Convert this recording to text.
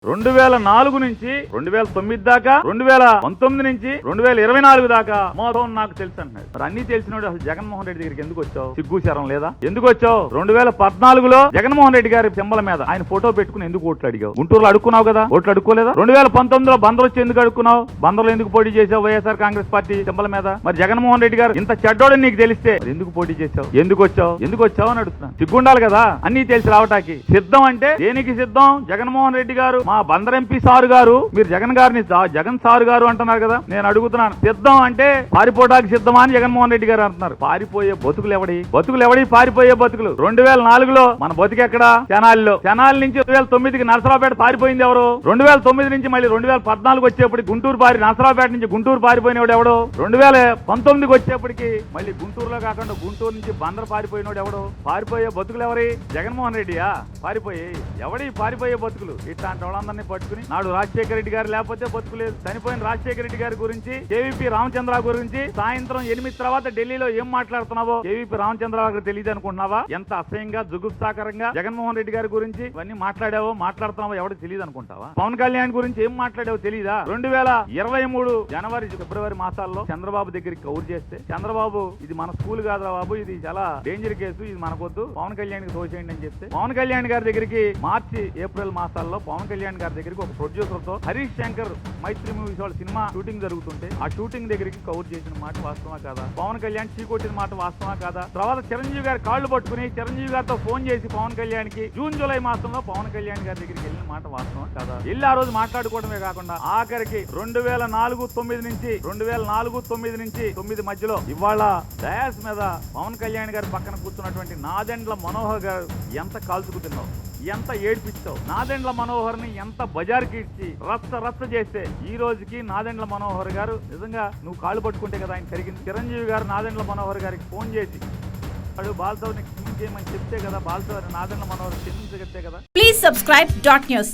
2004 నుంచి 2009 దాకా 2019 నుంచి 2024 దాకా మొత్తం నాకు తెలుసు అంటున్నాడు. మరి అన్ని తెలిసినోడు అసలు జగన్మోహన్ రెడ్డి దగ్గరికి ఎందుకు వచ్చావు? సిగ్గు శరం లేదా? ఎందుకు వచ్చావు? 2014లో జగన్మోహన్ రెడ్డి గారి సింబల మీద ఆయన ఫోటో పెట్టుకుని ఎందుకు ఓట్లు అడిగావు? గుంటూరులో అడుక్కున్నావు కదా, ఓట్లు అడుక్కోలేదా? 2019లో బందర్ వచ్చి ఎందుకు అడుక్కున్నావు? బందర్లో ఎందుకు పోటీ చేసావు వైఎస్ఆర్ కాంగ్రెస్ పార్టీ సింబల మీద? మరి జగన్మోహన్ రెడ్డి గారు ఇంత చెడ్డోడని నీకు తెలిస్తే ఎందుకు పోటీ చేసావు? ఎందుకు వచ్చావు అని అడుగుతున్నాను. సిగ్గుండాలి కదా అన్ని తెలిసి రావటానికి. సిద్ధం అంటే దేనికి సిద్ధం? జగన్మోహన్ రెడ్డి గారు మా బందర్ ఎంపీ సారు గారు, మీరు జగన్ సారు గారు అంటున్నారు కదా, నేను అడుగుతున్నాను సిద్ధం అంటే పారిపోవడానికి సిద్ధమా అని జగన్మోహన్ రెడ్డి గారు అంటున్నారు. పారిపోయే బతుకులు ఎవడి పారిపోయే బతుకులు? 2004లో మన బతుకెక్కడ? తెనాలి నుంచి 2009కి నరసరావుపేట పారిపోయింది ఎవరు? 2009 నుంచి మళ్ళీ 2014 వచ్చేప్పటికి నరసరావుపేట నుంచి గుంటూరు పారిపోయినోడు ఎవడు? 2019కి వచ్చేప్పటికి మళ్ళీ గుంటూరులో కాకుండా గుంటూరు నుంచి బందర్ పారిపోయినోడు ఎవడు? పారిపోయే బతుకులు ఎవరి? జగన్మోహన్ రెడ్డియా? ఎవడి పారిపోయే బతుకులు? ఇట్లాంటి వాళ్ళందరినీ పట్టుకుని నాడు రాజశేఖర రెడ్డి గారు లేకపోతే బతుకులేదు. చనిపోయిన రాజశేఖర రెడ్డి గారి గురించి, కేవీపీ రామచంద్ర గురించి సాయంత్రం 8 తర్వాత ఢిల్లీలో ఏం మాట్లాడుతున్నావో కేవీపీ రామచంద్రరావు తెలియదు అనుకుంటున్నావా? ఎంత అసహ్యంగా జుగుప్సాకరంగా జగన్మోహన్ రెడ్డి గారి గురించి ఇవన్నీ మాట్లాడుతున్నావో ఎవరికి తెలియదు అనుకుంటావా? పవన్ కళ్యాణ్ గురించి ఏం మాట్లాడావో తెలీదా? 2023 జనవరి ఫిబ్రవరి మాసాల్లో చంద్రబాబు దగ్గరికి కౌరు చేస్తే, చంద్రబాబు ఇది మన స్కూల్ కాదురా బాబు, ఇది చాలా డేంజర్ కేసు, ఇది మనకొద్దు, పవన్ కళ్యాణ్ కి తోసేయండి అని చెప్తే, పవన్ కళ్యాణ్ గారి దగ్గరికి మార్చి ఏప్రిల్ మాసాల్లో పవన్ కళ్యాణ్ గారి దగ్గరికి ఒక ప్రొడ్యూసర్ తో హరీష్ శంకర్ మైత్రి మూవీస్ వాళ్ళ సినిమా షూటింగ్ జరుగుతుంటే ఆ షూటింగ్ దగ్గరికి కవర్ చేసిన మాట వాస్తవా కాదా? పవన్ కళ్యాణ్ చీకొట్టిన మాట వాస్తవా కాదా? తర్వాత చిరంజీవి గారి కాళ్లు పట్టుకుని చిరంజీవి గారితో ఫోన్ చేసి పవన్ కళ్యాణ్ కి జూన్ జూలై మాసంలో పవన్ కళ్యాణ్ గారి దగ్గరికి వెళ్ళిన మాట వాస్తవా కాదా? వెళ్ళి ఆ రోజు మాట్లాడుకోవడమే కాకుండా ఆఖరికి 2004-9 నుంచి 9 మధ్యలో ఇవాళ డయాస్ మీద పవన్ కళ్యాణ్ గారి పక్కన కూర్చున్నటువంటి నాదెండ్ల మనోహర్ గారు ఎంత కాల్చుకుతున్నావు, ఎంత ఏడ్పించావు, నాదెండ్ల మనోహర్ ని ఎంత బజార్కి ఇచ్చి రచ్చ చేస్తే ఈ రోజుకి నాదెండ్ల మనోహర్ గారు నిజంగా నువ్వు కాళ్ళు పట్టుకుంటే కదా ఆయన కరిగింది. చిరంజీవి గారు నాదెండ్ల మనోహర్ గారికి ఫోన్ చేసి వాడు బాలసౌని క్షమించేయమని చెప్తే కదా, బాలసౌని నాదెండ్ల మనోహర్ క్షమించగలితే కదా. Please subscribe .news.